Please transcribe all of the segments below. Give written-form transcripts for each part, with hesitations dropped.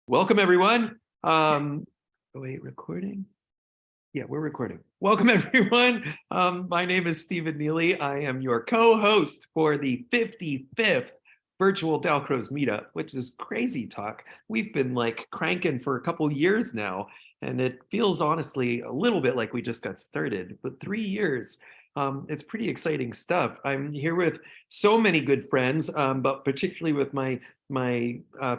Welcome, everyone. Wait, recording? Yeah, we're recording. Welcome, everyone. My name is Stephen Neely. I am your co-host for the 55th virtual Dalcroze meetup, which is crazy talk. We've been like cranking for a couple years now, and it feels honestly a little bit like we just got started, but 3 years. It's pretty exciting stuff. I'm here with so many good friends, but particularly with my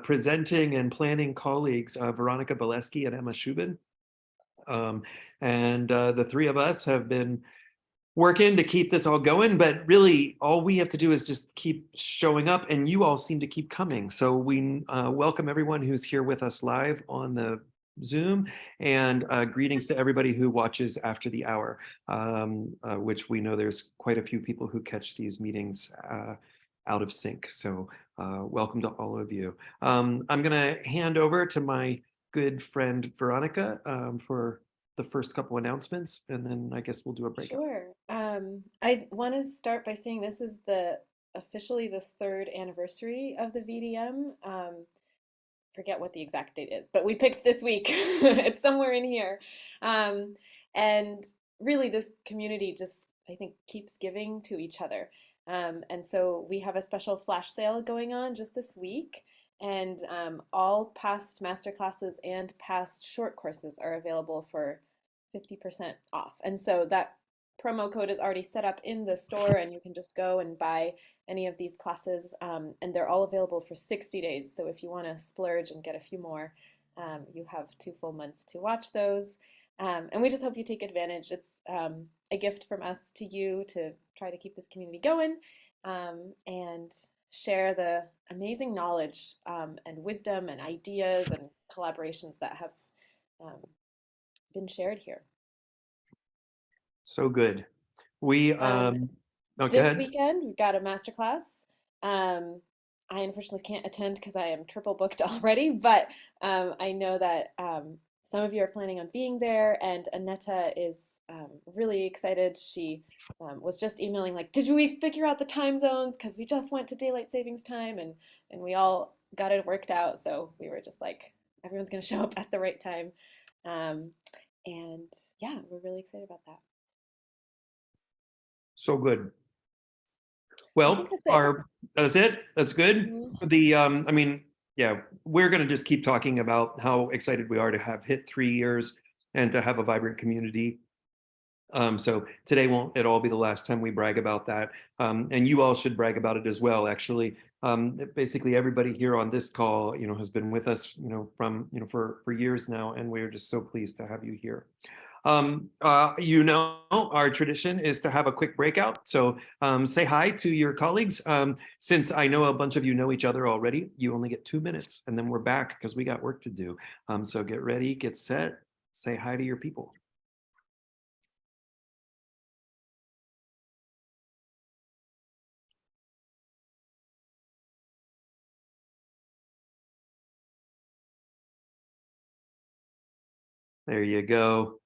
presenting and planning colleagues, Veronica Bileski and Emma Shubin. And the three of us have been working to keep this all going, but really all we have to do is just keep showing up, and you all seem to keep coming. So we welcome everyone who's here with us live on the Zoom, and greetings to everybody who watches after the hour, which we know there's quite a few people who catch these meetings out of sync. So welcome to all of you. I'm gonna hand over to my good friend Veronica for the first couple announcements, and then I guess we'll do a breakout. Sure. I want to start by saying this is officially the third anniversary of the VDM. Forget what the exact date is, but we picked this week. It's somewhere in here. Um, and really, this community just, I think, keeps giving to each other. And so we have a special flash sale going on just this week. And all past masterclasses and past short courses are available for 50% off. And so that promo code is already set up in the store, and you can just go and buy any of these classes, and they're all available for 60 days. So if you want to splurge and get a few more, you have 2 full months to watch those. And we just hope you take advantage. It's a gift from us to you to try to keep this community going, and share the amazing knowledge and wisdom and ideas and collaborations that have been shared here. So good. We oh, go This ahead. weekend, we've got a masterclass. I unfortunately can't attend because I am triple booked already, but I know that some of you are planning on being there, and Aneta is really excited. She was just emailing like, "Did we figure out the time zones? Because we just went to daylight savings time, and we all got it worked out." So we were just like, everyone's going to show up at the right time, um, and yeah, we're really excited about that. So good. I think Well, that's it. that's it. That's good. Mhm. I mean, yeah, we're gonna just keep talking about how excited we are to have hit 3 years and to have a vibrant community. So today won't at all be the last time we brag about that. And you all should brag about it as well, actually. Basically everybody here on this call, has been with us, for years now, and we're just so pleased to have you here. Our tradition is to have a quick breakout. So say hi to your colleagues. Since I know a bunch of you know each other already, you only get 2 minutes, and then we're back because we got work to do. So get ready, get set, say hi to your people. There you go.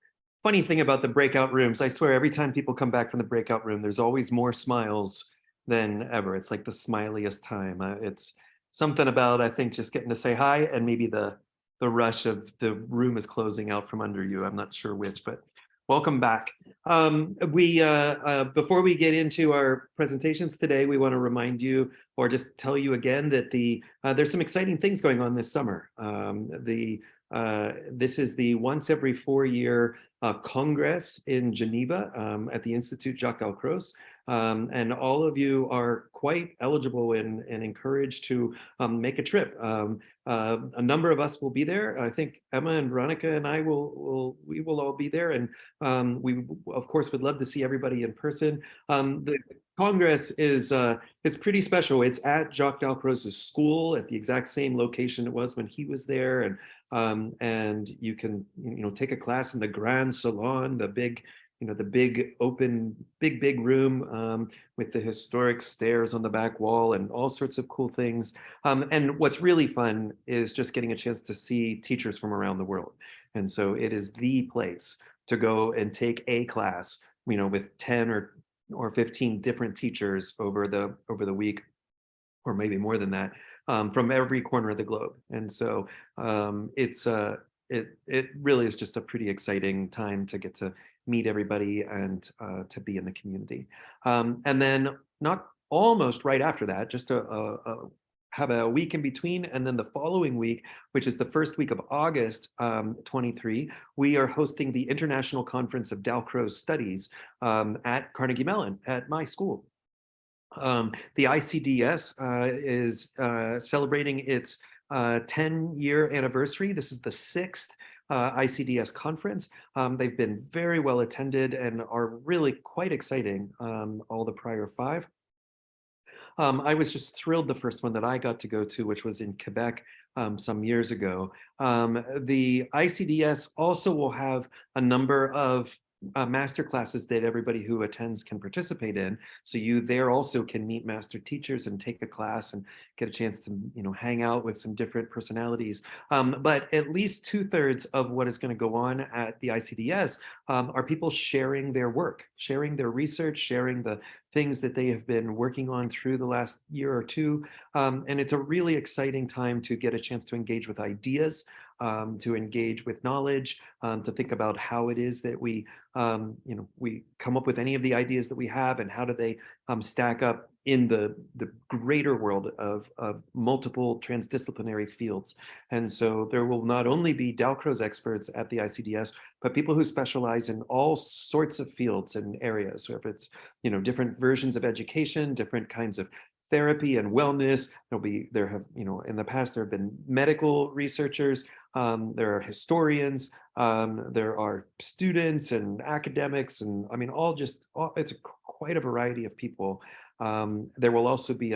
Funny thing about the breakout rooms, I swear every time people come back from the breakout room, there's always more smiles than ever. It's like the smiliest time. It's something about, I think, just getting to say hi, and maybe the rush of the room is closing out from under you. I'm not sure which, but welcome back. We Before we get into our presentations today, we want to remind you, or just tell you again, that there's some exciting things going on this summer. This is the once every 4-year Congress in Geneva at the Institute Jacques Dalcroze. And all of you are quite eligible and encouraged to make a trip. A number of us will be there. I think Emma and Veronica and I we will all be there, and we of course would love to see everybody in person. The Congress is it's pretty special. It's at Jacques Dalcroze's school at the exact same location it was when he was there, and you can take a class in the Grand Salon, the big open big room with the historic stairs on the back wall and all sorts of cool things. And what's really fun is just getting a chance to see teachers from around the world. And so it is the place to go and take a class, with 10 or 15 different teachers over the week. or maybe more than that, from every corner of the globe. And so it really is just a pretty exciting time to get to meet everybody and to be in the community. And then not almost right after that, just have a week in between, and then the following week, which is the first week of August 23, we are hosting the International Conference of Dalcroze Studies at Carnegie Mellon at my school. The ICDS is celebrating its 10-year anniversary. This is the 6th ICDS conference. They've been very well attended and are really quite exciting, all the prior 5. I was just thrilled the first one that I got to go to, which was in Quebec some years ago. The ICDS also will have a number of master classes that everybody who attends can participate in. So you there also can meet master teachers and take a class and get a chance to, hang out with some different personalities. But at least 2/3 of what is going to go on at the ICDS are people sharing their work, sharing their research, sharing the things that they have been working on through the last year or two. And it's a really exciting time to get a chance to engage with ideas, to engage with knowledge, to think about how it is that we come up with any of the ideas that we have, and how do they stack up in the greater world of multiple transdisciplinary fields. And so there will not only be Dalcroze experts at the ICDS, but people who specialize in all sorts of fields and areas. So if it's, different versions of education, different kinds of therapy and wellness, in the past, there have been medical researchers, there are historians, there are students and academics, and it's quite a variety of people. There will also be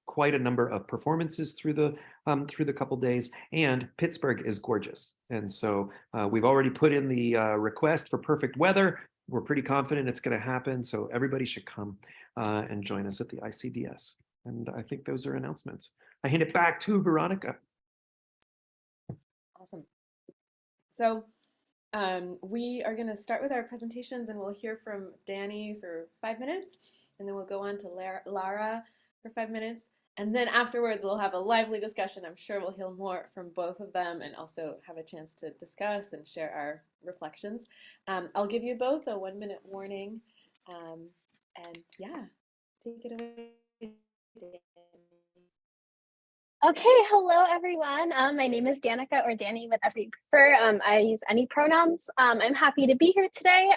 quite a number of performances through the couple days, and Pittsburgh is gorgeous. And so we've already put in the request for perfect weather. We're pretty confident it's going to happen. So everybody should come and join us at the ICDS. And I think those are announcements. I hand it back to Veronica. Awesome. So we are going to start with our presentations, and we'll hear from Danny for 5 minutes, and then we'll go on to Lara for 5 minutes. And then afterwards, we'll have a lively discussion. I'm sure we'll hear more from both of them and also have a chance to discuss and share our reflections. I'll give you both a 1-minute warning. And yeah, take it away, Danny. Okay, hello everyone. My name is Danica, or Danny, whatever you prefer. I use any pronouns. I'm happy to be here today.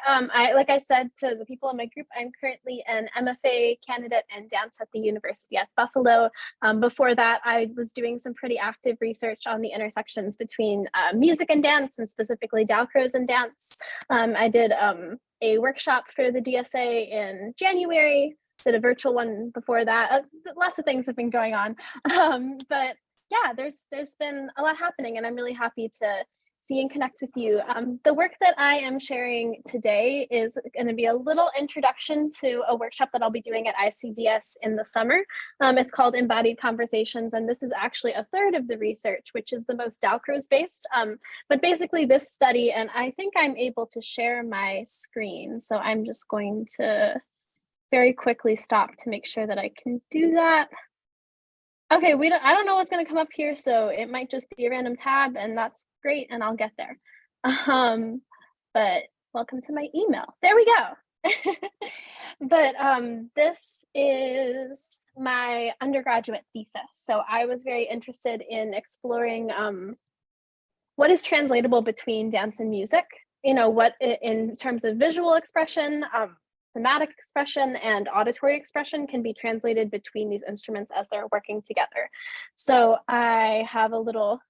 Like I said to the people in my group, I'm currently an MFA candidate in dance at the University at Buffalo. Before that, I was doing some pretty active research on the intersections between music and dance, and specifically Dalcroze and dance. I did a workshop for the DSA in January. Did a virtual one before that. Lots of things have been going on, but yeah, there's been a lot happening, and I'm really happy to see and connect with you. The work that I am sharing today is going to be a little introduction to a workshop that I'll be doing at ICDS in the summer. It's called Embodied Conversations, and this is actually a third of the research, which is the most Dalcroze based. But basically this study, and I think I'm able to share my screen, so I'm just going to very quickly stop to make sure that I can do that. Okay, I don't know what's going to come up here, so it might just be a random tab, and that's great, and I'll get there. But welcome to my email. There we go. But this is my undergraduate thesis. So I was very interested in exploring what is translatable between dance and music. What in terms of visual expression, thematic expression and auditory expression can be translated between these instruments as they're working together. So I have a little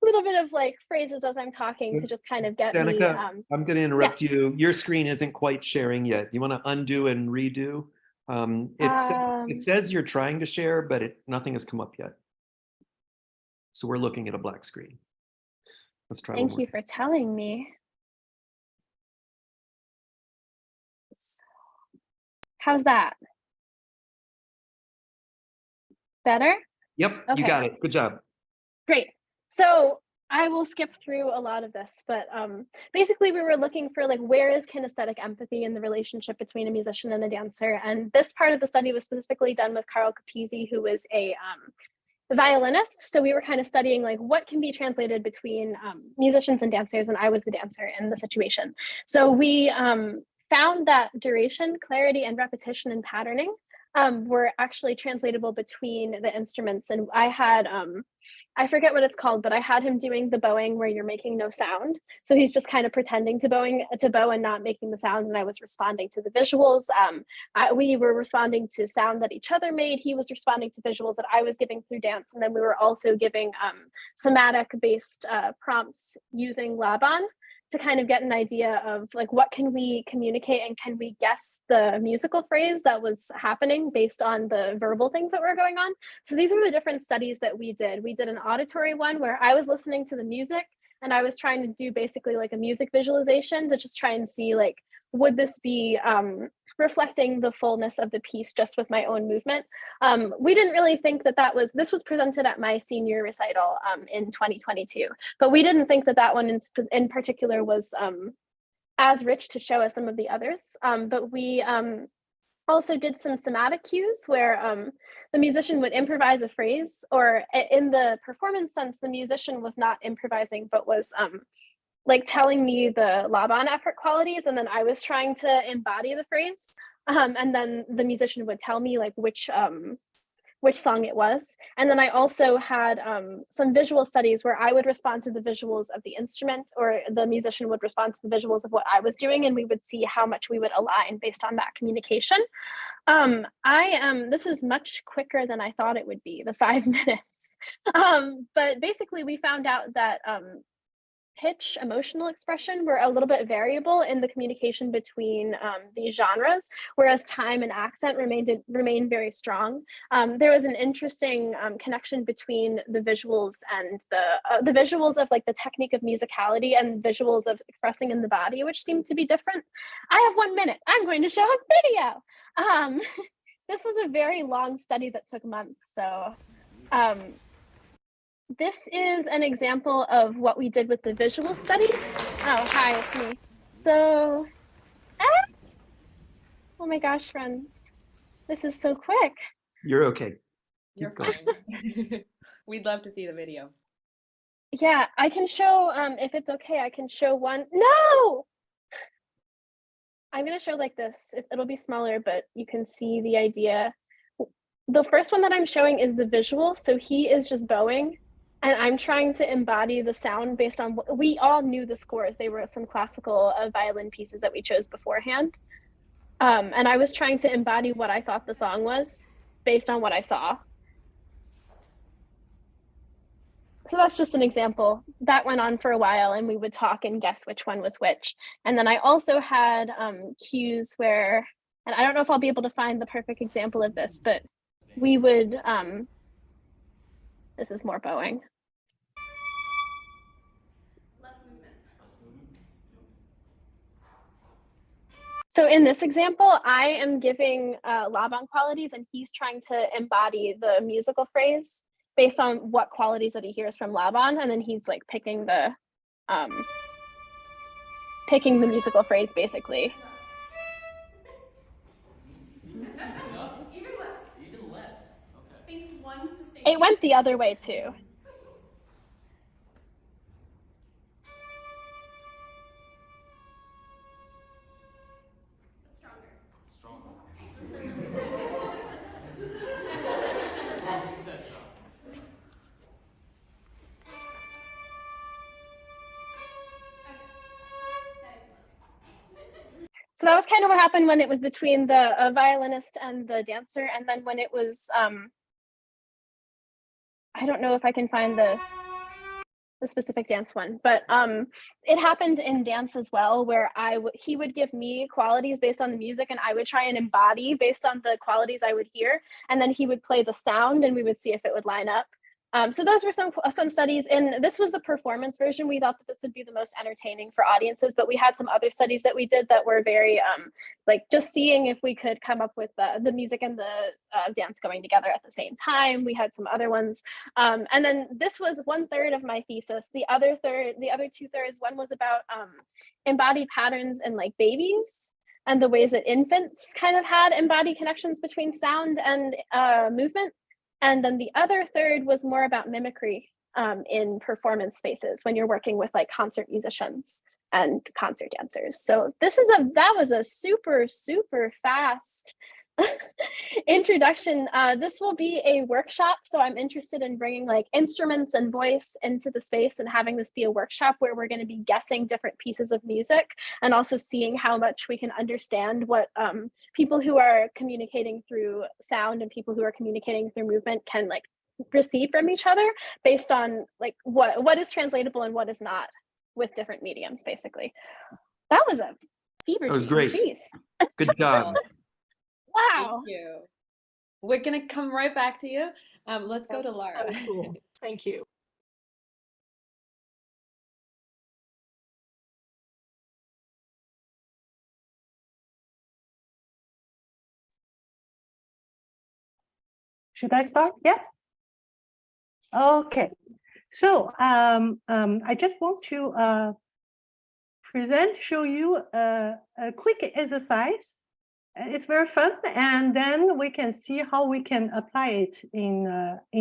bit of like phrases as I'm talking to just kind of get Danica, me. I'm going to interrupt you. Your screen isn't quite sharing yet. You want to undo and redo? It says you're trying to share, but nothing has come up yet. So we're looking at a black screen. Let's try. Thank you for telling me. How's that? Better? Yep, okay. You got it. Good job. Great. So I will skip through a lot of this, but basically we were looking for like where is kinesthetic empathy in the relationship between a musician and a dancer, and this part of the study was specifically done with Carl Capizzi, who was a violinist. So we were kind of studying like what can be translated between musicians and dancers, and I was the dancer in the situation. So we found that duration, clarity, and repetition and patterning were actually translatable between the instruments. And I had, I forget what it's called, but I had him doing the bowing where you're making no sound. So he's just kind of pretending to bow and not making the sound. And I was responding to the visuals. We were responding to sound that each other made. He was responding to visuals that I was giving through dance. And then we were also giving somatic based prompts using Laban to kind of get an idea of like what can we communicate and can we guess the musical phrase that was happening based on the verbal things that were going on. So these were the different studies that we did. We did an auditory one where I was listening to the music and I was trying to do basically like a music visualization to just try and see like, would this be reflecting the fullness of the piece just with my own movement. We didn't really think that this was presented at my senior recital in 2022, but we didn't think that that one in particular was as rich to show as some of the others. But we also did some somatic cues where the musician would improvise a phrase, or in the performance sense, the musician was not improvising, but was like telling me the Laban effort qualities, and then I was trying to embody the phrase. And then the musician would tell me like which song it was. And then I also had some visual studies where I would respond to the visuals of the instrument, or the musician would respond to the visuals of what I was doing, and we would see how much we would align based on that communication. This is much quicker than I thought it would be, the 5 minutes. But basically we found out that pitch, emotional expression were a little bit variable in the communication between these genres, whereas time and accent remained very strong. There was an interesting connection between the visuals and the visuals of like the technique of musicality and visuals of expressing in the body, which seemed to be different. I have 1 minute. I'm going to show a video. This was a very long study that took months. So this is an example of what we did with the visual study. Oh, hi, it's me. So, oh my gosh, friends, this is so quick. You're okay. You're Keep going. fine. We'd love to see the video. Yeah, I can show, if it's okay, I can show one. No! I'm gonna show like this. It'll be smaller, but you can see the idea. The first one that I'm showing is the visual. So he is just bowing. And I'm trying to embody the sound based on what we all knew the scores. They were some classical violin pieces that we chose beforehand. And I was trying to embody what I thought the song was based on what I saw. So that's just an example. That went on for a while and we would talk and guess which one was which. And then I also had cues where, and I don't know if I'll be able to find the perfect example of this, but we would, this is more bowing. So in this example, I am giving Laban qualities and he's trying to embody the musical phrase based on what qualities that he hears from Laban. And then he's like picking the musical phrase basically. Even less. Even less. Okay. Think one sustained. It went the other way too. So that was kind of what happened when it was between the violinist and the dancer. And then when it was, I don't know if I can find the specific dance one, but it happened in dance as well, where he would give me qualities based on the music and I would try and embody based on the qualities I would hear. And then he would play the sound and we would see if it would line up. So those were some studies, and this was the performance version. We thought that this would be the most entertaining for audiences, but we had some other studies that we did that were very like just seeing if we could come up with the music and the dance going together at the same time. We had some other ones, and then this was 1/3 of my thesis. The other 2/3, one was about embodied patterns in like babies and the ways that infants kind of had embodied connections between sound and movement. And then the other third was more about mimicry in performance spaces when you're working with like concert musicians and concert dancers. So that was a super, super fast introduction. This will be a workshop. So I'm interested in bringing like instruments and voice into the space and having this be a workshop where we're going to be guessing different pieces of music and also seeing how much we can understand what people who are communicating through sound and people who are communicating through movement can like receive from each other based on like what is translatable and what is not with different mediums, basically. That was a fever That was dream. great. Jeez. Good job. Wow. Thank you. We're gonna come right back to you. Let's go to That's Laura. so cool. Thank you. Should I start? Yeah. Okay. So I just want to show you a quick exercise. It's very fun, and then we can see how we can apply it in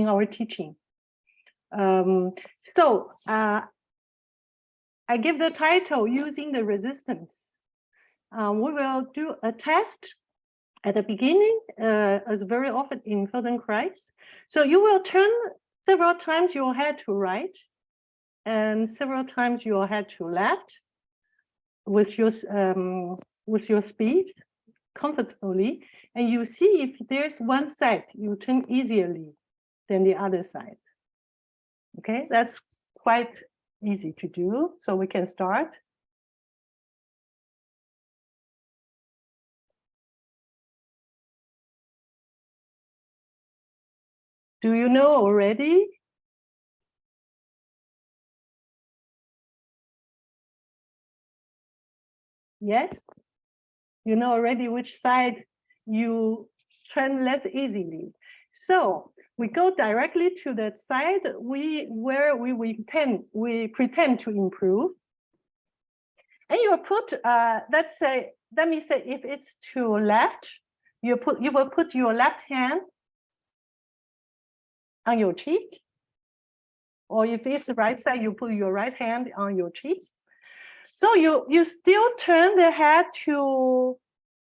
our teaching. I give the title using the resistance. We will do a test at the beginning, as very often in Feldenkrais. So you will turn several times your head to right, and several times your head to left, with your speed comfortably, and you see if there's one side you turn easily than the other side. Okay, that's quite easy to do. So we can start. Do you know already? Yes? You know already which side you turn less easily. So we go directly to the side where we pretend to improve. And you put, let me say if it's to left, you will put your left hand on your cheek. Or if it's the right side, you put your right hand on your cheek. So you still turn the head to,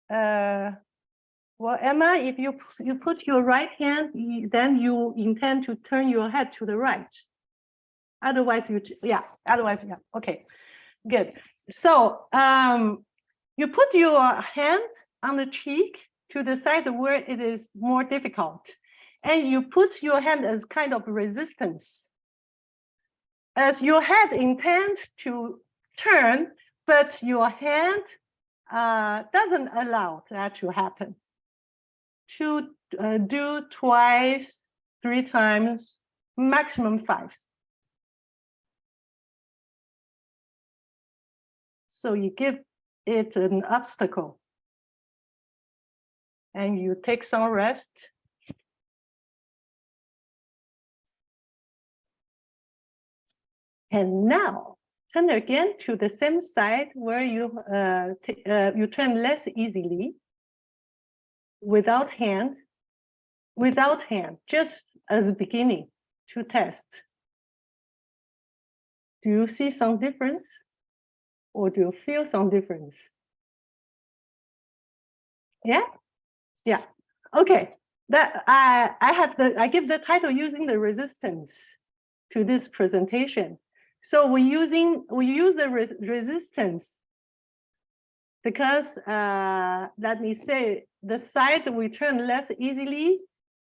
well, Emma, if you put your right hand, then you intend to turn your head to the right. Otherwise, yeah, okay, good. So you put your hand on the cheek to the side where it is more difficult. And you put your hand as kind of resistance. As your head intends to turn, but your hand doesn't allow that to happen. To do twice, 3 times, maximum 5. So you give it an obstacle and you take some rest. And now turn again to the same side where you turn less easily, without hand, just as a beginning to test. Do you see some difference? Or do you feel some difference? Yeah? Yeah. Okay. That I give the title using the resistance to this presentation. So we use the resistance because let me say the side we turn less easily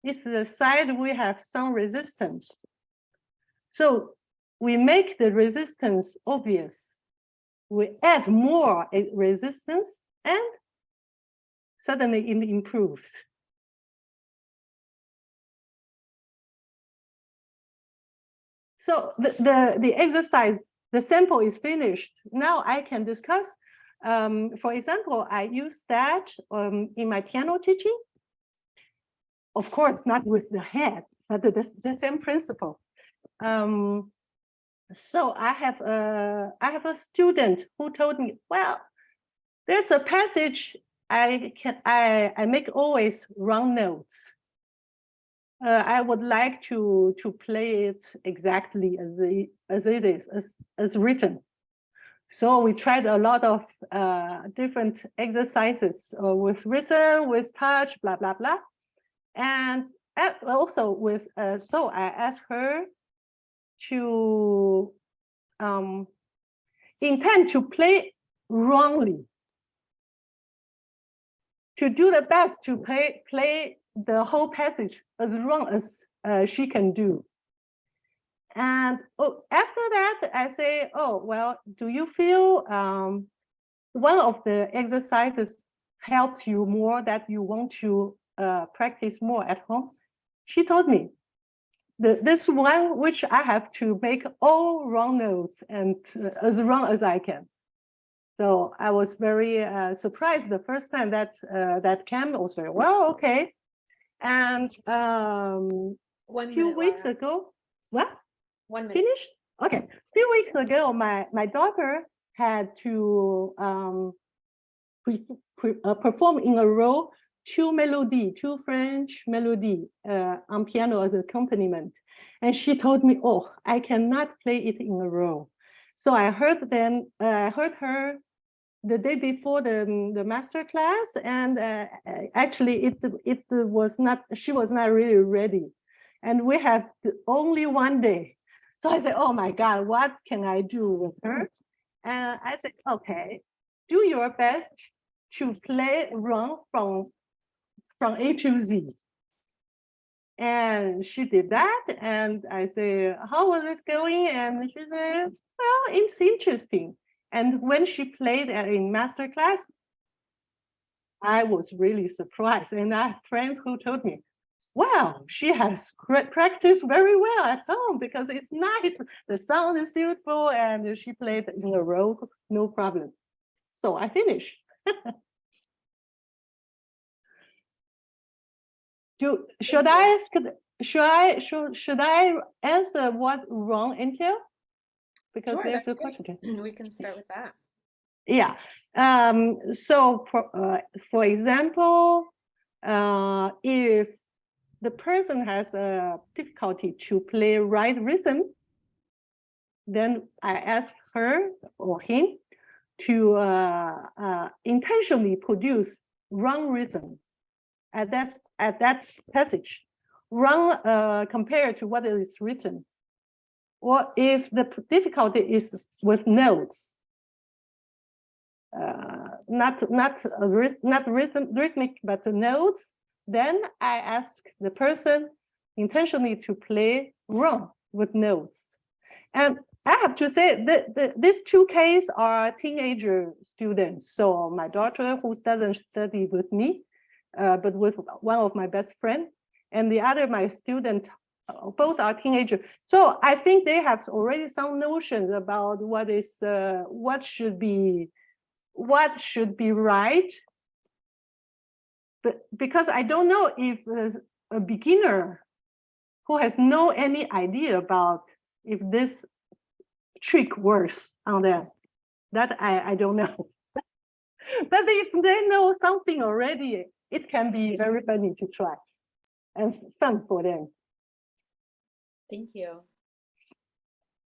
is the side we have some resistance. So we make the resistance obvious. We add more resistance and suddenly it improves. So the exercise, the sample is finished. Now I can discuss. For example, I use that in my piano teaching. Of course, not with the head, but the same principle. So I have a student who told me, well, there's a passage I make always wrong notes. I would like to play it exactly as it is, as written. So we tried a lot of different exercises with rhythm, with touch, blah, blah, blah. And also with, so I asked her to intend to play wrongly, to do the best to play the whole passage as wrong as she can do. And after that, I say, oh, well, do you feel one of the exercises helps you more that you want to practice more at home? She told me, this one which I have to make all wrong notes and as wrong as I can. So I was very surprised the first time that that came. I was very well, okay. And a 1 few minute, weeks Laura. ago, what? 1 minute. Finished? Okay. A few weeks ago, my daughter had to perform in a row two French melody on piano as accompaniment. And she told me, oh, I cannot play it in a row. So I heard her the day before the master class, and actually it was not, she was not really ready. And we have only one day. So I said, oh my God, what can I do with her? And I said, okay, do your best to play wrong from A to Z. And she did that. And I say, how was it going? And she said, well, it's interesting. And when she played in master class, I was really surprised. And I have friends who told me, wow, she has practiced very well at home because it's nice. The sound is beautiful and she played in a row, no problem. So I finished. Should I answer what wrong entail? Because Sure, there's that'd a be great. question. We can start with that. Yeah. So for example, if the person has a difficulty to play right rhythm, then I ask her or him to intentionally produce wrong rhythm at that passage, wrong compared to what is written. Or if the difficulty is with notes, not rhythmic, but the notes, then I ask the person intentionally to play wrong with notes. And I have to say that these two cases are teenager students. So my daughter, who doesn't study with me, but with one of my best friends, and the other, my student, both are teenagers. So I think they have already some notions about what should be right. But because I don't know if a beginner who has no any idea about if this trick works on them, that I don't know. But if they know something already, it can be very funny to try and fun for them. Thank you.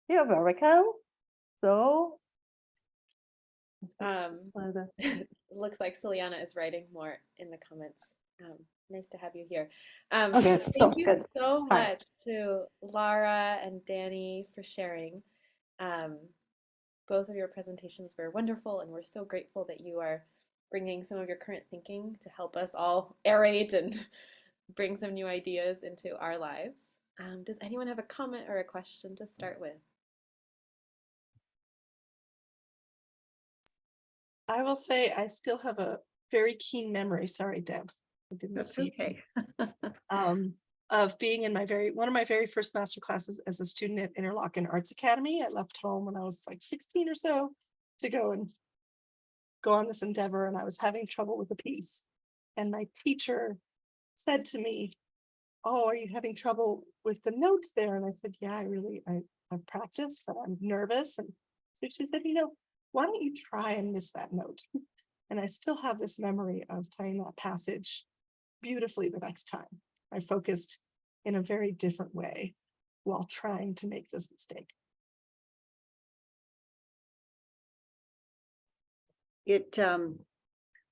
You're welcome. So Looks like Celiana is writing more in the comments. Nice to have you here. okay, Thank you good. so Fine. much to Lara and Danny for sharing. Both of your presentations were wonderful, and we're so grateful that you are bringing some of your current thinking to help us all aerate and bring some new ideas into our lives. Does anyone have a comment or a question to start with? I will say I still have a very keen memory. Sorry, Deb. I didn't That's see. okay. of being in one of my very first master classes as a student at Interlochen Arts Academy. I left home when I was like 16 or so to go on this endeavor, and I was having trouble with the piece. And my teacher said to me, "Oh, are you having trouble with the notes there?" And I said, "Yeah, I've practiced, but I'm nervous." And so she said, "Why don't you try and miss that note?" And I still have this memory of playing that passage beautifully the next time. I focused in a very different way while trying to make this mistake.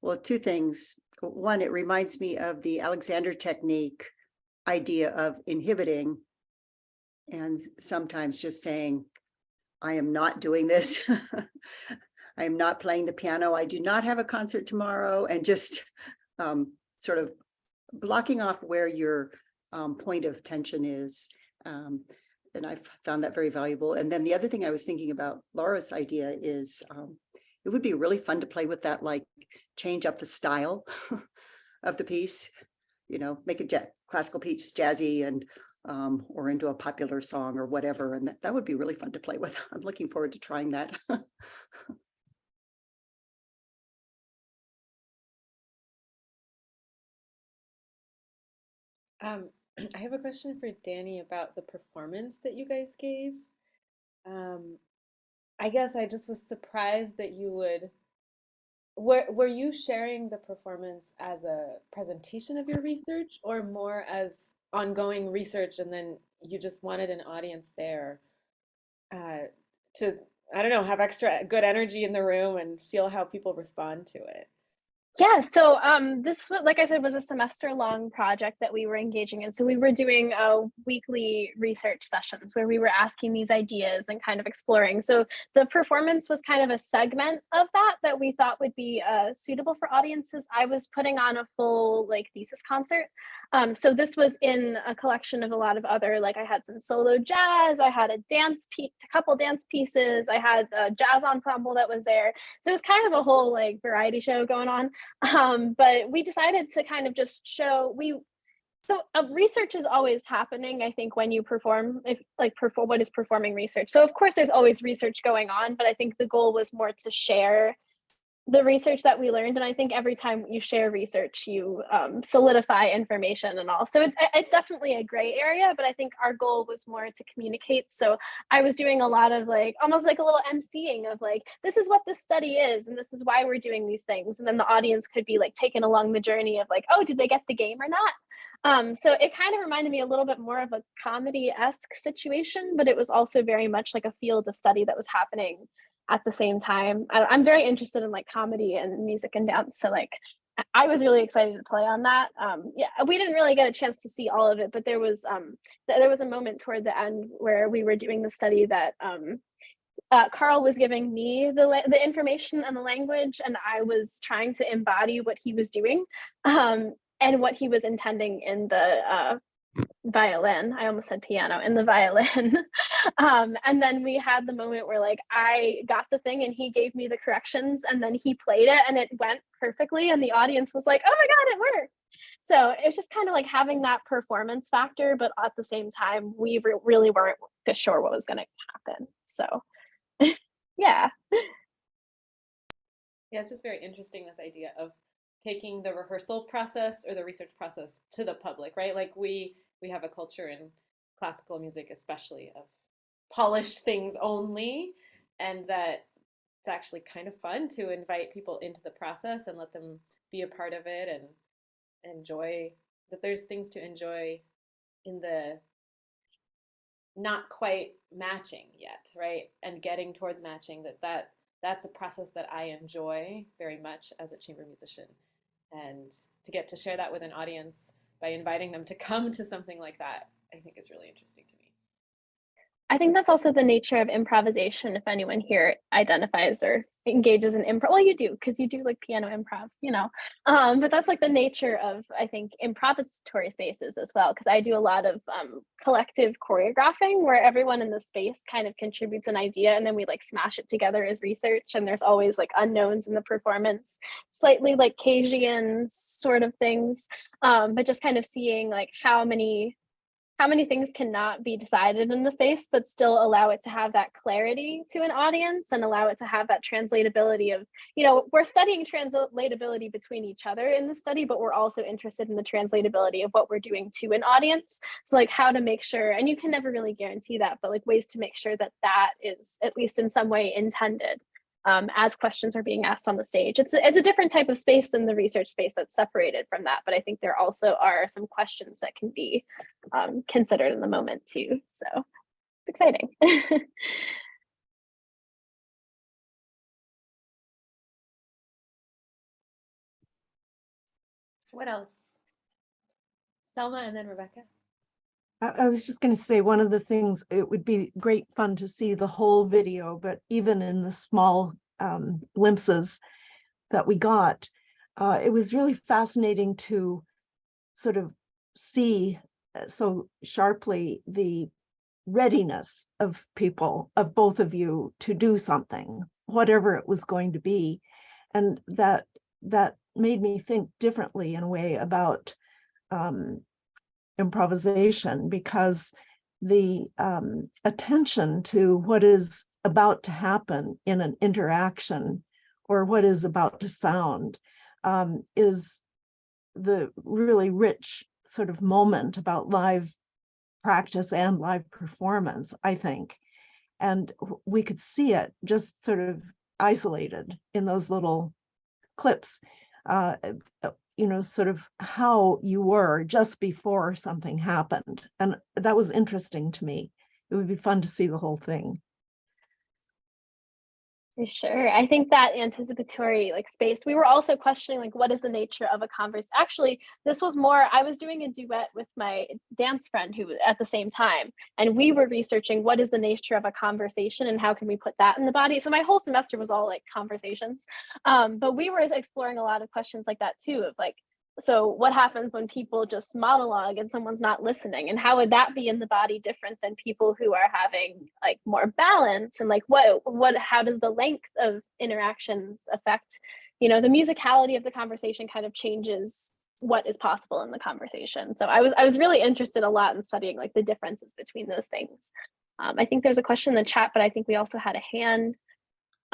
Well, two things. One, it reminds me of the Alexander technique idea of inhibiting and sometimes just saying, I am not doing this. I am not playing the piano. I do not have a concert tomorrow, and just sort of blocking off where your point of tension is. And I've found that very valuable. And then the other thing I was thinking about Laura's idea is it would be really fun to play with that, like change up the style of the piece, make it classical piece jazzy and or into a popular song or whatever. And that would be really fun to play with. I'm looking forward to trying that. I have a question for Danny about the performance that you guys gave. I guess I just was surprised that you would. Were you sharing the performance as a presentation of your research, or more as ongoing research, and then you just wanted an audience there to, I don't know, have extra good energy in the room and feel how people respond to it? Yeah, so this was, like I said, was a semester-long project that we were engaging in. So we were doing weekly research sessions where we were asking these ideas and kind of exploring. So the performance was kind of a segment of that we thought would be suitable for audiences. I was putting on a full thesis concert. So this was in a collection of a lot of other, I had some solo jazz, I had a couple dance pieces, I had a jazz ensemble that was there. So it was kind of a whole variety show going on. But we decided to kind of just show research is always happening, I think, when you perform, what is performing research. So of course there's always research going on, but I think the goal was more to share the research that we learned. And I think every time you share research, you solidify information and all. So it's definitely a gray area, but I think our goal was more to communicate. So I was doing a lot of almost like a little emceeing of this is what this study is, and this is why we're doing these things. And then the audience could be taken along the journey of oh, did they get the game or not? So it kind of reminded me a little bit more of a comedy-esque situation, but it was also very much like a field of study that was happening at the same time. I'm very interested in comedy and music and dance. So I was really excited to play on that. Yeah, we didn't really get a chance to see all of it, but there was a moment toward the end where we were doing the study that Carl was giving me the information and the language, and I was trying to embody what he was doing and what he was intending in the violin. I almost said piano, in the violin. And then we had the moment where I got the thing and he gave me the corrections, and then he played it and it went perfectly, and the audience was like, oh my God, it worked. So it was just kind of having that performance factor, but at the same time, we really weren't sure what was going to happen. So yeah. Yeah, it's just very interesting, this idea of taking the rehearsal process or the research process to the public, right? We have a culture in classical music, especially, of polished things only, and that it's actually kind of fun to invite people into the process and let them be a part of it and enjoy that there's things to enjoy in the not quite matching yet, right? And getting towards matching, that's a process that I enjoy very much as a chamber musician. And to get to share that with an audience by inviting them to come to something like that, I think is really interesting to me. I think that's also the nature of improvisation. If anyone here identifies or engages in improv, well, you do, because you do piano improv, but that's the nature of, I think, improvisatory spaces as well, because I do a lot of collective choreographing where everyone in the space kind of contributes an idea, and then we smash it together as research, and there's always unknowns in the performance, slightly Cajun sort of things, but just kind of seeing how many how many things cannot be decided in the space, but still allow it to have that clarity to an audience and allow it to have that translatability of, we're studying translatability between each other in the study, but we're also interested in the translatability of what we're doing to an audience. So like how to make sure, and you can never really guarantee that, but like ways to make sure that that is at least in some way intended as questions are being asked on the stage. It's a different type of space than the research space that's separated from that, but I think there also are some questions that can be considered in the moment too. So it's exciting. What else? Selma and then Rebecca. I was just going to say, one of the things, it would be great fun to see the whole video, but even in the small glimpses that we got, it was really fascinating to sort of see so sharply the readiness of people, of both of you, to do something, whatever it was going to be. And that made me think differently in a way about improvisation, because the attention to what is about to happen in an interaction or what is about to sound is the really rich sort of moment about live practice and live performance, I think. And we could see it just sort of isolated in those little clips, sort of how you were just before something happened. And that was interesting to me. It would be fun to see the whole thing. Sure. I think that anticipatory space, we were also questioning what is the nature of a converse. Actually, this was more, I was doing a duet with my dance friend who at the same time, and we were researching what is the nature of a conversation and how can we put that in the body. So my whole semester was all conversations, but we were exploring a lot of questions like that too, of so what happens when people just monologue and someone's not listening, and how would that be in the body different than people who are having more balance, and how does the length of interactions affect, the musicality of the conversation kind of changes what is possible in the conversation. So I was really interested a lot in studying the differences between those things. I think there's a question in the chat, but I think we also had a hand.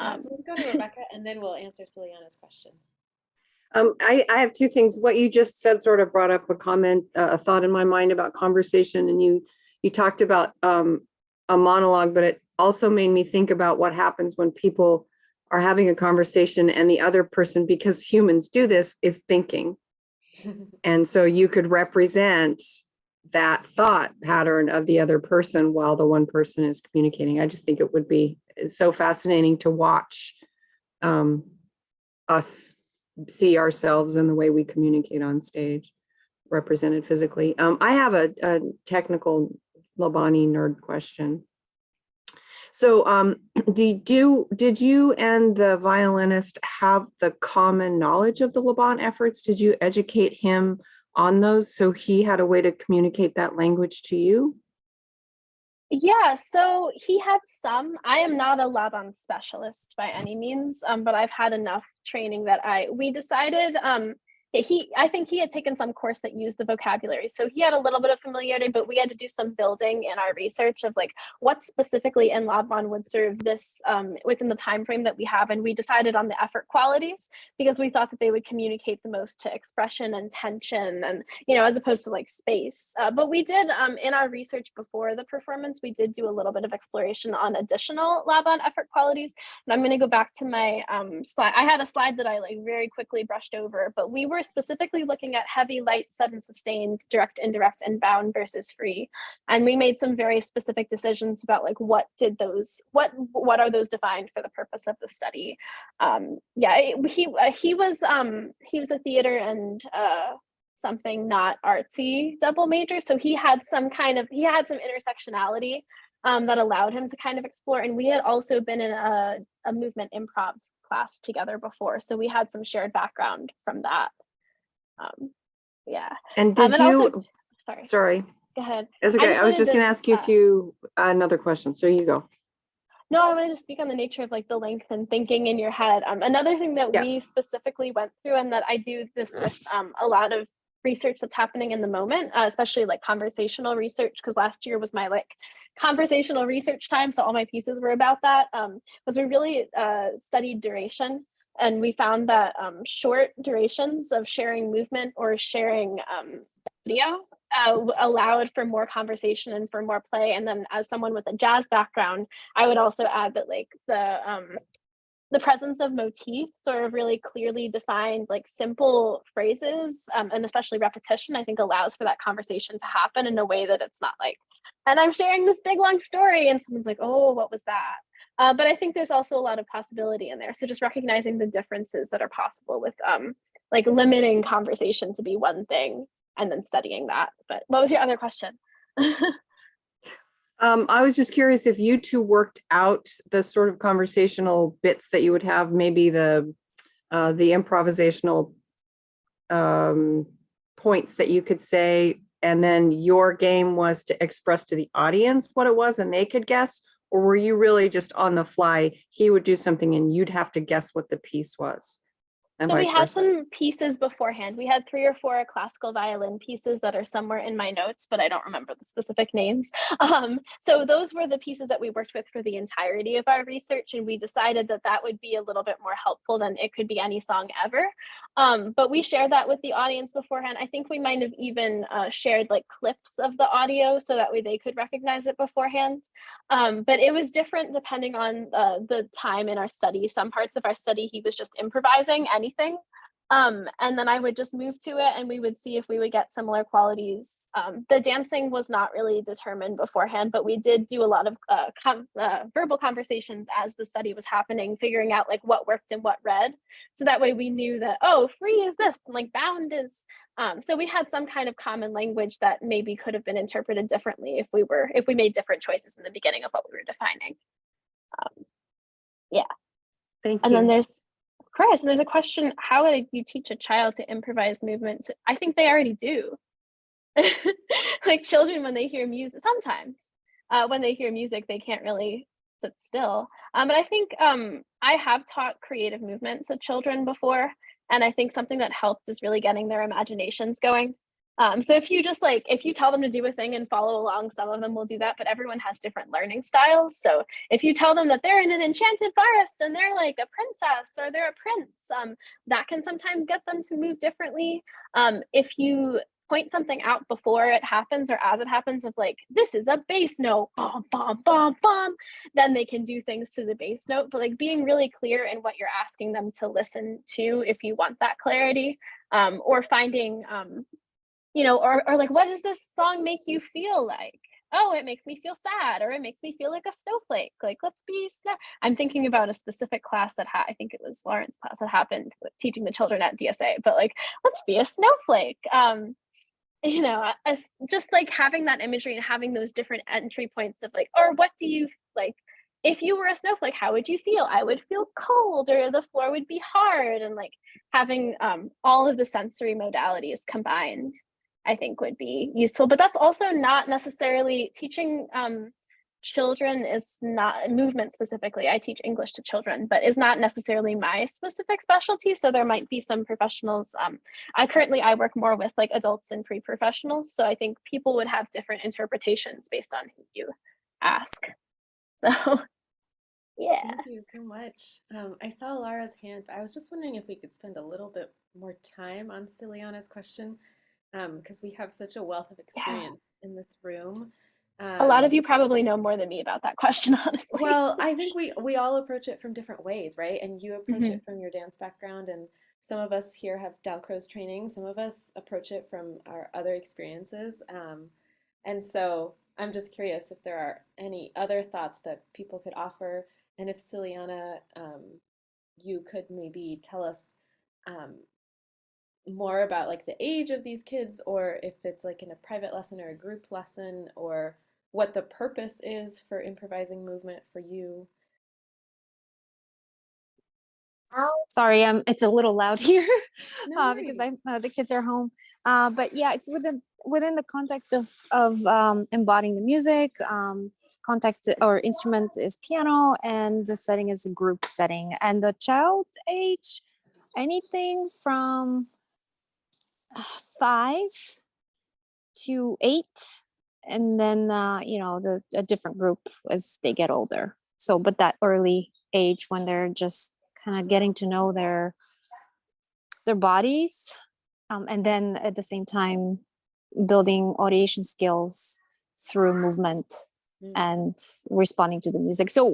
So let's go to Rebecca and then we'll answer Celiana's question. I have two things. What you just said sort of brought up a thought in my mind about conversation, and you talked about a monologue, but it also made me think about what happens when people are having a conversation and the other person, because humans do this, is thinking. And so you could represent that thought pattern of the other person while the one person is communicating. I just think it would be so fascinating to watch us see ourselves in the way we communicate on stage, represented physically. I have a technical Labani nerd question. So did you and the violinist have the common knowledge of the Laban efforts? Did you educate him on those so he had a way to communicate that language to you? Yeah, so he had some. I am not a Laban specialist by any means, but I've had enough training that we decided I think he had taken some course that used the vocabulary. So he had a little bit of familiarity, but we had to do some building in our research of what specifically in Laban would serve this within the time frame that we have. And we decided on the effort qualities because we thought that they would communicate the most to expression and tension and, as opposed to space. But we did in our research before the performance, we did do a little bit of exploration on additional Laban effort qualities. And I'm going to go back to my slide. I had a slide that I very quickly brushed over, but we were specifically looking at heavy, light, sudden, sustained, direct, indirect, and bound versus free. And we made some very specific decisions about what are those defined for the purpose of the study. He was a theater and something not artsy double major. So he had some intersectionality that allowed him to kind of explore. And we had also been in a movement improv class together before. So we had some shared background from that. And did you, also, sorry, go ahead. It's okay. I was just going to ask you another question. So you go. No, I wanted to speak on the nature of the length and thinking in your head. Another thing that we specifically went through, and that I do this with a lot of research that's happening in the moment, especially like conversational research, because last year was my like conversational research time. So all my pieces were about that, was we really studied duration. And we found that short durations of sharing movement or sharing video allowed for more conversation and for more play. And then as someone with a jazz background, I would also add that like the presence of motif, sort of really clearly defined, like simple phrases, and especially repetition, I think allows for that conversation to happen in a way that it's not like, and I'm sharing this big long story and someone's like, oh, what was that? But I think there's also a lot of possibility in there. So just recognizing the differences that are possible with like limiting conversation to be one thing and then studying that. But what was your other question? I was just curious if you two worked out the sort of conversational bits that you would have, maybe the improvisational points that you could say, and then your game was to express to the audience what it was and they could guess, or were you really just on the fly? He would do something and you'd have to guess what the piece was. And So we vice had versa. some pieces beforehand. We had 3 or 4 classical violin pieces that are somewhere in my notes, but I don't remember the specific names. So those were the pieces that we worked with for the entirety of our research, and we decided that that would be a little bit more helpful than it could be any song ever. But we shared that with the audience beforehand. I think we might have even shared like clips of the audio so that way they could recognize it beforehand. But it was different depending on the time in our study. Some parts of our study, he was just improvising anything. And then I would just move to it and we would see if we would get similar qualities. The dancing was not really determined beforehand, but we did do a lot of verbal conversations as the study was happening, figuring out like what worked and what read. So that way we knew that, oh, free is this, and like bound is, so we had some kind of common language that maybe could have been interpreted differently if we made different choices in the beginning of what we were defining. Yeah. Thank And you. then there's a question, how would you teach a child to improvise movement? I think they already do. Like children, when they hear music, sometimes when they hear music, they can't really sit still. But I think I have taught creative movement to children before. And I think something that helps is really getting their imaginations going. So if you tell them to do a thing and follow along, some of them will do that, but everyone has different learning styles. So if you tell them that they're in an enchanted forest and they're like a princess or they're a prince, that can sometimes get them to move differently. If you point something out before it happens or as it happens of like, this is a bass note, bom, bom, bom, bom, then they can do things to the bass note. But like being really clear in what you're asking them to listen to if you want that clarity, or finding, or like, what does this song make you feel like? Oh, it makes me feel sad, or it makes me feel like a snowflake. Like, let's be I'm thinking about a specific class that I think it was Lauren's class that happened with teaching the children at DSA, but like, let's be a snowflake. Just like having that imagery and having those different entry points of like, or what do you like? If you were a snowflake, how would you feel? I would feel cold, or the floor would be hard, and like having all of the sensory modalities combined, I think would be useful. But that's also not necessarily teaching children is not movement specifically. I teach English to children, but is not necessarily my specific specialty. So there might be some professionals. I work more with like adults and pre-professionals. So I think people would have different interpretations based on who you ask. So yeah. Thank you so much. I saw Lara's hand, but I was just wondering if we could spend a little bit more time on Celiana's question, because we have such a wealth of experience in this room. A lot of you probably know more than me about that question, honestly. Well, I think we all approach it from different ways, right? And you approach it from your dance background, and some of us here have Dalcroze training. Some of us approach it from our other experiences. And so I'm just curious if there are any other thoughts that people could offer. And if Celiana, you could maybe tell us more about like the age of these kids, or if it's like in a private lesson or a group lesson, or what the purpose is for improvising movement for you. Sorry, it's a little loud here No because worries. the kids are home. But yeah, it's within the context of embodying the music. Context or instrument is piano, and the setting is a group setting. And the child age, anything from 5 to 8, and then a different group as they get older. So, but that early age when they're just kind of getting to know their bodies, and then at the same time building audiation skills through movement and responding to the music. So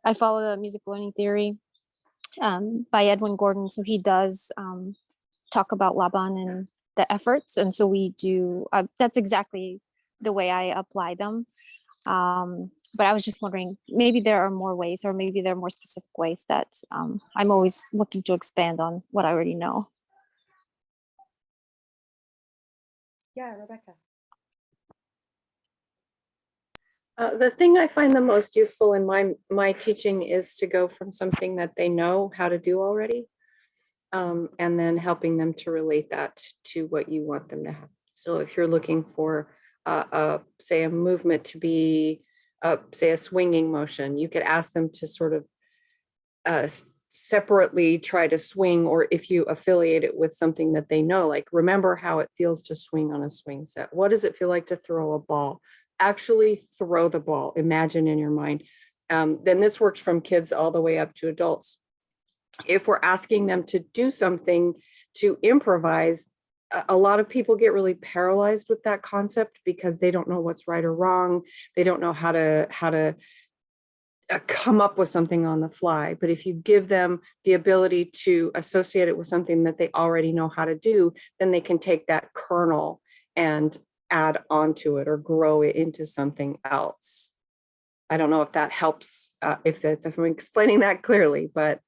I follow the music learning theory by Edwin Gordon. So he does talk about Laban and the efforts. And so we do, that's exactly the way I apply them. But I was just wondering, maybe there are more ways, or maybe there are more specific ways that I'm always looking to expand on what I already know. Yeah, Rebecca. The thing I find the most useful in my teaching is to go from something that they know how to do already, and then helping them to relate that to what you want them to have. So if you're looking for, say, a movement to be, say, a swinging motion, you could ask them to sort of separately try to swing, or if you affiliate it with something that they know, like remember how it feels to swing on a swing set. What does it feel like to throw a ball? Actually throw the ball, imagine in your mind. Then this works from kids all the way up to adults. If we're asking them to do something, to improvise, a lot of people get really paralyzed with that concept because they don't know what's right or wrong. They don't know how to come up with something on the fly. But if you give them the ability to associate it with something that they already know how to do, then they can take that kernel and add onto it or grow it into something else. I don't know if that helps, if I'm explaining that clearly, but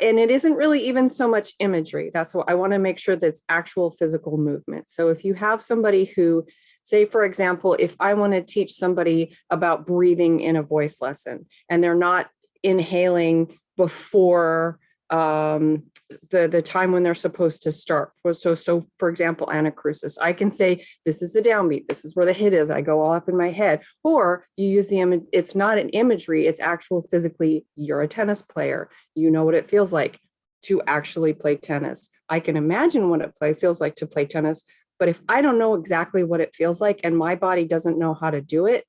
and it isn't really even so much imagery. That's what I want to make sure that's actual physical movement. So if you have somebody who, say, for example, if I want to teach somebody about breathing in a voice lesson and they're not inhaling before the time when they're supposed to start. So for example, anacrusis, I can say, this is the downbeat, this is where the hit is. I go all up in my head. Or you use the image, it's not an imagery, it's actual physically, you're a tennis player. You know what it feels like to actually play tennis. I can imagine what it feels like to play tennis, but if I don't know exactly what it feels like and my body doesn't know how to do it,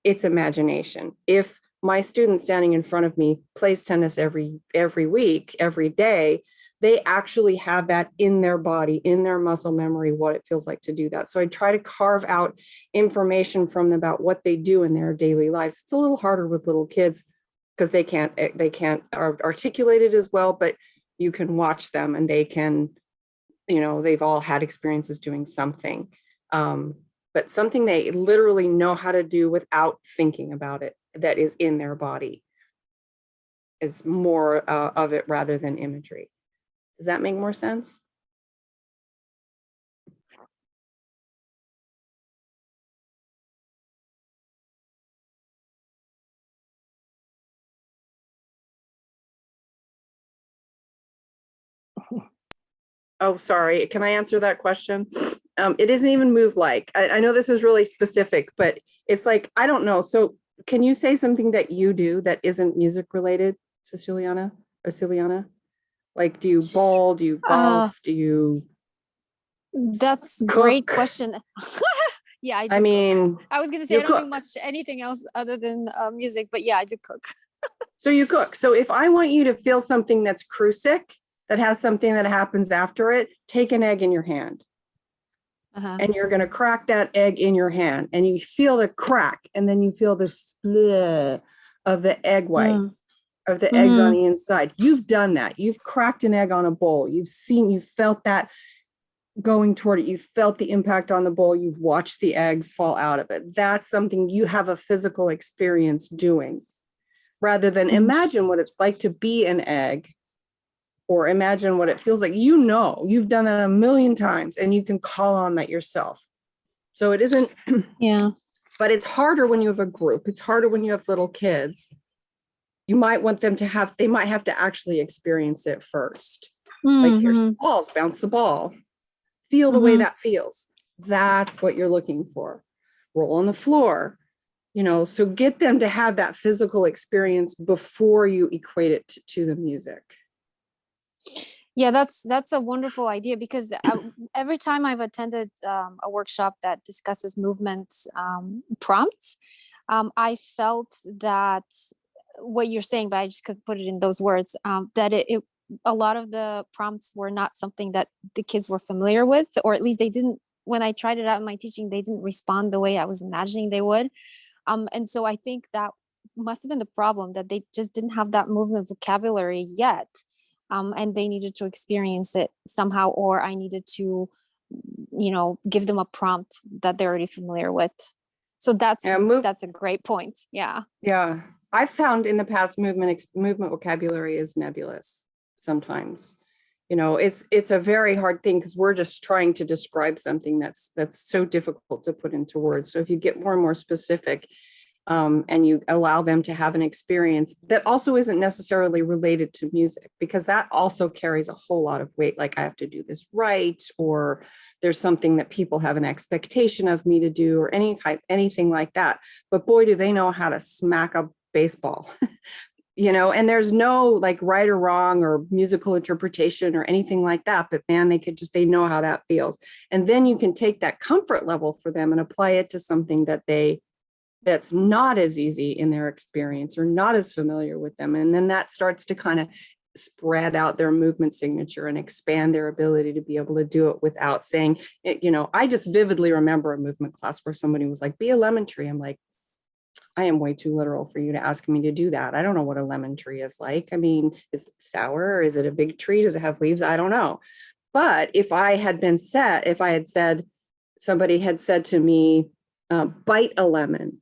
it's imagination. If my student standing in front of me plays tennis every week, every day, they actually have that in their body, in their muscle memory, what it feels like to do that. So I try to carve out information from them about what they do in their daily lives. It's a little harder with little kids because they can't articulate it as well, but you can watch them and they can, they've all had experiences doing something, but something they literally know how to do without thinking about it, that is in their body, is more of it rather than imagery. Does that make more sense? Oh, sorry. Can I answer that question? It isn't even move like. I know this is really specific, but it's like, I don't know. So can you say something that you do that isn't music related, Ceciliana or Celiana? Like, do you bowl? Do you golf? Do you? That's a great cook? question. Yeah, I do. I mean, I was gonna say you I don't do cook. much anything else other than music, but yeah, I do cook. So you cook. So if I want you to feel something that's crucic, that has something that happens after it, take an egg in your hand. And you're going to crack that egg in your hand and you feel the crack, and then you feel the split of the egg white, of the eggs on the inside. You've done that. You've cracked an egg on a bowl. You felt that going toward it. You felt the impact on the bowl. You've watched the eggs fall out of it. That's something you have a physical experience doing, rather than imagine what it's like to be an egg, or imagine what it feels like. You've done that a million times and you can call on that yourself. So it isn't, Yeah. but it's harder when you have a group. It's harder when you have little kids. You might want them to they might have to actually experience it first. Like, here's the balls, bounce the ball. Feel the way that feels. That's what you're looking for. Roll on the floor, so get them to have that physical experience before you equate it to the music. Yeah, that's a wonderful idea because every time I've attended a workshop that discusses movement prompts, I felt that what you're saying, but I just could put it in those words, that it a lot of the prompts were not something that the kids were familiar with, or at least they didn't. When I tried it out in my teaching, they didn't respond the way I was imagining they would. And so I think that must have been the problem, that they just didn't have that movement vocabulary yet. And they needed to experience it somehow, or I needed to, give them a prompt that they're already familiar with. So Yeah, that's a great point. Yeah. Yeah, I've found in the past movement vocabulary is nebulous sometimes. It's a very hard thing because we're just trying to describe something that's so difficult to put into words. So if you get more and more specific, and you allow them to have an experience that also isn't necessarily related to music, because that also carries a whole lot of weight. Like I have to do this right, or there's something that people have an expectation of me to do, or anything like that. But boy, do they know how to smack a baseball. And there's no like right or wrong or musical interpretation or anything like that. But man, they know how that feels. And then you can take that comfort level for them and apply it to something that's not as easy in their experience or not as familiar with them. And then that starts to kind of spread out their movement signature and expand their ability to be able to do it without saying, I just vividly remember a movement class where somebody was like, be a lemon tree. I'm like, I am way too literal for you to ask me to do that. I don't know what a lemon tree is like. I mean, is it sour? Or is it a big tree? Does it have leaves? I don't know. But if I had said, somebody had said to me, bite a lemon.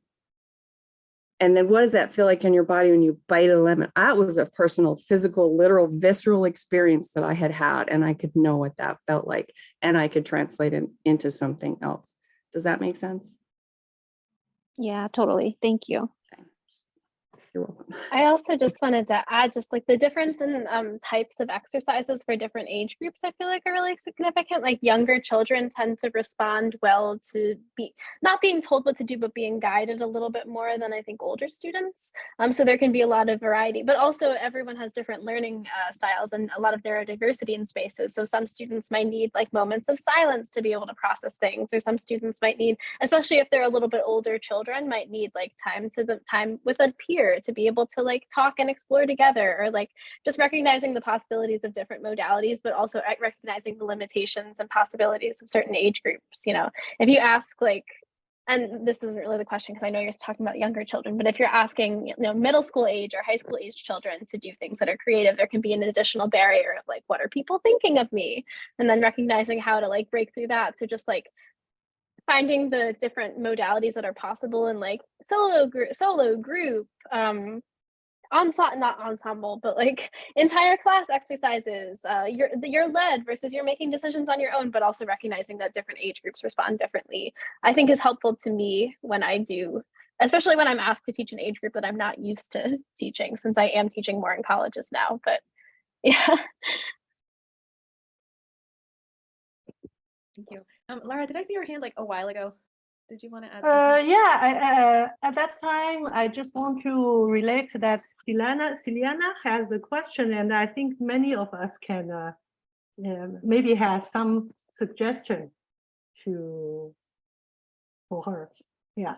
And then what does that feel like in your body when you bite a lemon? That was a personal, physical, literal, visceral experience that I had, and I could know what that felt like, and I could translate it into something else. Does that make sense? Yeah, totally. Thank you. You're welcome. I also just wanted to add just like the difference in types of exercises for different age groups, I feel like are really significant. Like younger children tend to respond well to not being told what to do, but being guided a little bit more than I think older students. So there can be a lot of variety, but also everyone has different learning styles and a lot of neurodiversity in spaces. So some students might need like moments of silence to be able to process things, or some students might need, especially if they're a little bit older children, might need like time with a peer to be able to like talk and explore together, or like just recognizing the possibilities of different modalities, but also recognizing the limitations and possibilities of certain age groups. If you ask like, and this isn't really the question because I know you're talking about younger children, but if you're asking, middle school age or high school age children to do things that are creative, there can be an additional barrier of like, what are people thinking of me? And then recognizing how to like break through that. So just like finding the different modalities that are possible in like solo group, not ensemble, but like entire class exercises. You're led versus you're making decisions on your own, but also recognizing that different age groups respond differently, I think is helpful to me when I do, especially when I'm asked to teach an age group that I'm not used to teaching, since I am teaching more in colleges now. But yeah. Thank you. Lara, did I see your hand like a while ago? Did you want to add something? Yeah, at that time, I just want to relate that Celiana has a question, and I think many of us can maybe have some suggestion for her. Yeah.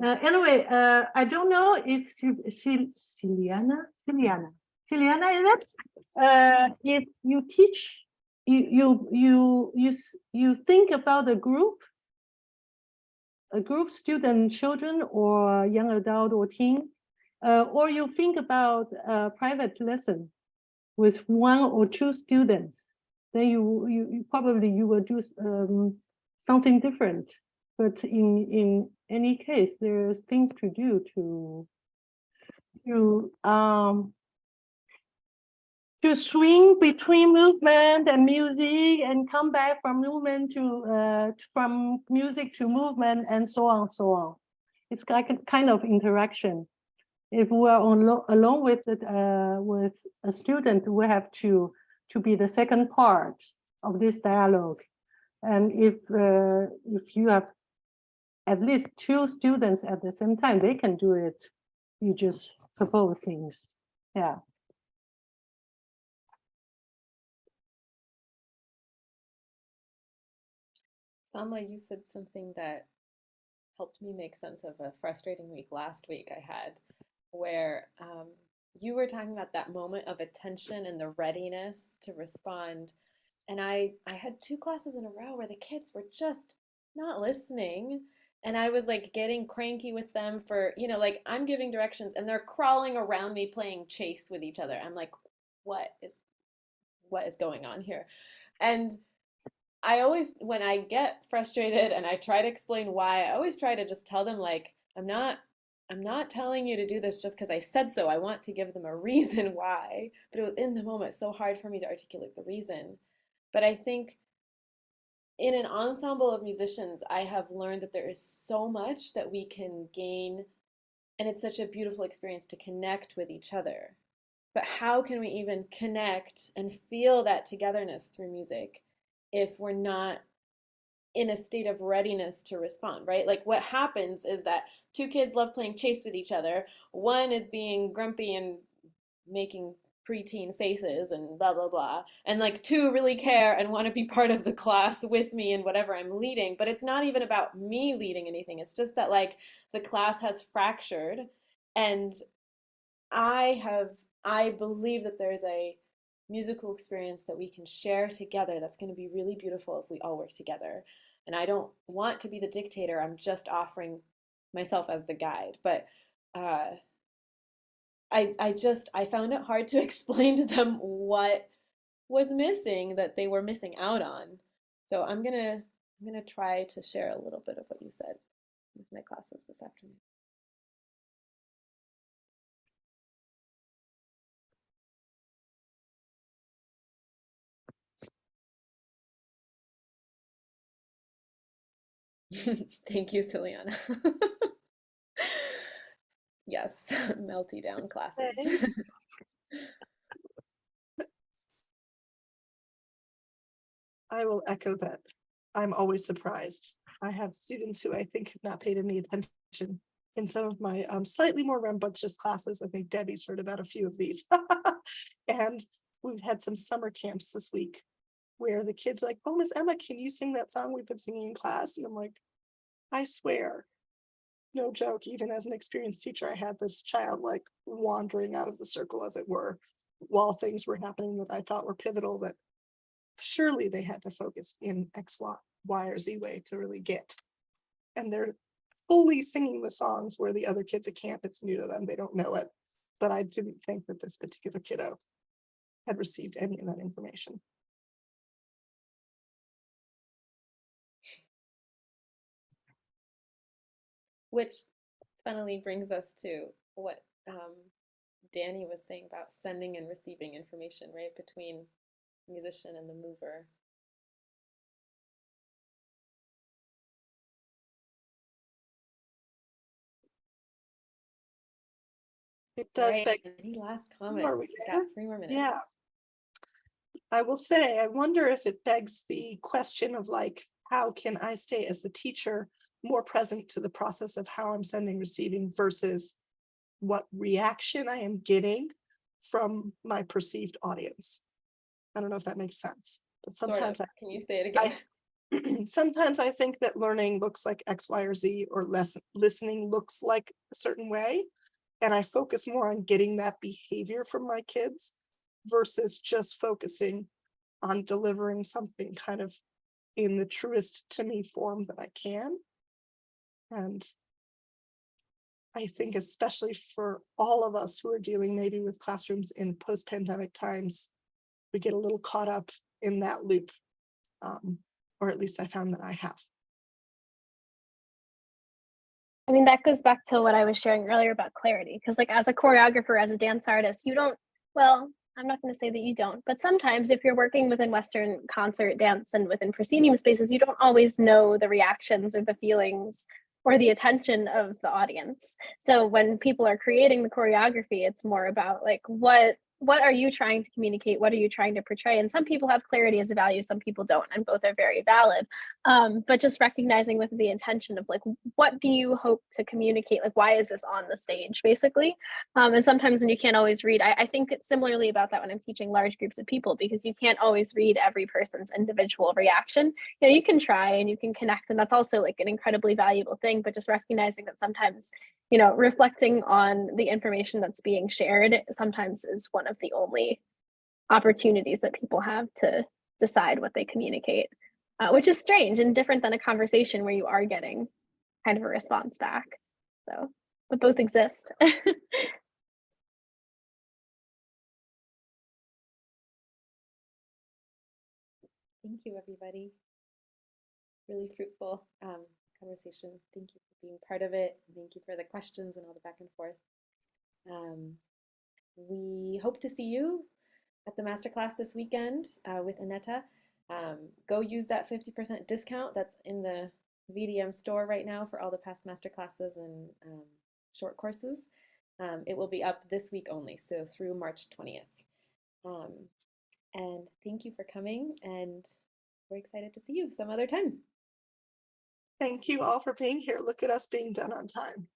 Anyway, I don't know if Celiana is it? If you teach, you think about a group student, children, or young adult or teen, or you think about a private lesson with 1 or 2 students, then you probably will do something different. But in any case, there are things to do to swing between movement and music, and come back from movement to from music to movement, and so on, so on. It's like a kind of interaction. If we are alone with a student, we have to be the second part of this dialogue. And if you have at least 2 students at the same time, they can do it. You just propose things. Yeah. Selma, you said something that helped me make sense of a frustrating week last week I had, where you were talking about that moment of attention and the readiness to respond. And I had two classes in a row where the kids were just not listening. And I was like getting cranky with them for, like I'm giving directions and they're crawling around me playing chase with each other. I'm like, what is going on here? And I always, when I get frustrated and I try to explain why, I always try to just tell them like, I'm not telling you to do this just because I said so. I want to give them a reason why. But it was in the moment so hard for me to articulate the reason. But I think in an ensemble of musicians, I have learned that there is so much that we can gain, and it's such a beautiful experience to connect with each other. But how can we even connect and feel that togetherness through music if we're not in a state of readiness to respond, right? Like what happens is that two kids love playing chase with each other. One is being grumpy and making preteen faces and blah, blah, blah. And like two really care and want to be part of the class with me and whatever I'm leading. But it's not even about me leading anything. It's just that like the class has fractured. And I believe that there's a musical experience that we can share together that's going to be really beautiful if we all work together. And I don't want to be the dictator. I'm just offering myself as the guide. But I found it hard to explain to them what was missing that they were missing out on. So I'm gonna try to share a little bit of what you said with my classes this afternoon. Thank you, Ciliana. Yes, melty down classes. I will echo that. I'm always surprised. I have students who I think have not paid any attention in some of my slightly more rambunctious classes. I think Debbie's heard about a few of these. And we've had some summer camps this week where the kids are like, oh, Miss Emma, can you sing that song we've been singing in class? And I'm like, I swear, no joke, even as an experienced teacher, I had this child like wandering out of the circle, as it were, while things were happening that I thought were pivotal, that surely they had to focus in X, Y, or Z way to really get. And they're fully singing the songs where the other kids at camp, it's new to them, they don't know it. But I didn't think that this particular kiddo had received any of that information. Which funnily brings us to what Danny was saying about sending and receiving information, right, between the musician and the mover. It does Right. beg. Any last Are we comments? there? Got 3 more minutes. Yeah. I will say, I wonder if it begs the question of like, how can I stay as the teacher more present to the process of how I'm sending, receiving versus what reaction I am getting from my perceived audience. I don't know if that makes sense, but sometimes Can you say it again? sometimes I think that learning looks like X, Y, or Z, or listening looks like a certain way. And I focus more on getting that behavior from my kids versus just focusing on delivering something kind of in the truest to me form that I can. And I think especially for all of us who are dealing maybe with classrooms in post-pandemic times, we get a little caught up in that loop, or at least I found that I have. I mean, that goes back to what I was sharing earlier about clarity, because like as a choreographer, as a dance artist, you don't, well, I'm not going to say that you don't, but sometimes if you're working within Western concert dance and within proscenium spaces, you don't always know the reactions or the feelings or the attention of the audience. So when people are creating the choreography, it's more about like, what what are you trying to communicate? What are you trying to portray? And some people have clarity as a value, some people don't, and both are very valid. But just recognizing with the intention of like, what do you hope to communicate? Like, why is this on the stage, basically? And sometimes when you can't always read, I think it's similarly about that when I'm teaching large groups of people, because you can't always read every person's individual reaction. You know, you can try and you can connect, and that's also like an incredibly valuable thing, but just recognizing that sometimes, you know, reflecting on the information that's being shared sometimes is one of the only opportunities that people have to decide what they communicate, which is strange and different than a conversation where you are getting kind of a response back. So, but both exist. Thank you, everybody. Really fruitful conversation. Thank you for being part of it. Thank you for the questions and all the back and forth. We hope to see you at the masterclass this weekend with Aneta. Go use that 50% discount that's in the VDM store right now for all the past masterclasses and short courses. It will be up this week only, so through March 20th. And thank you for coming, and we're excited to see you some other time. Thank you all for being here. Look at us being done on time.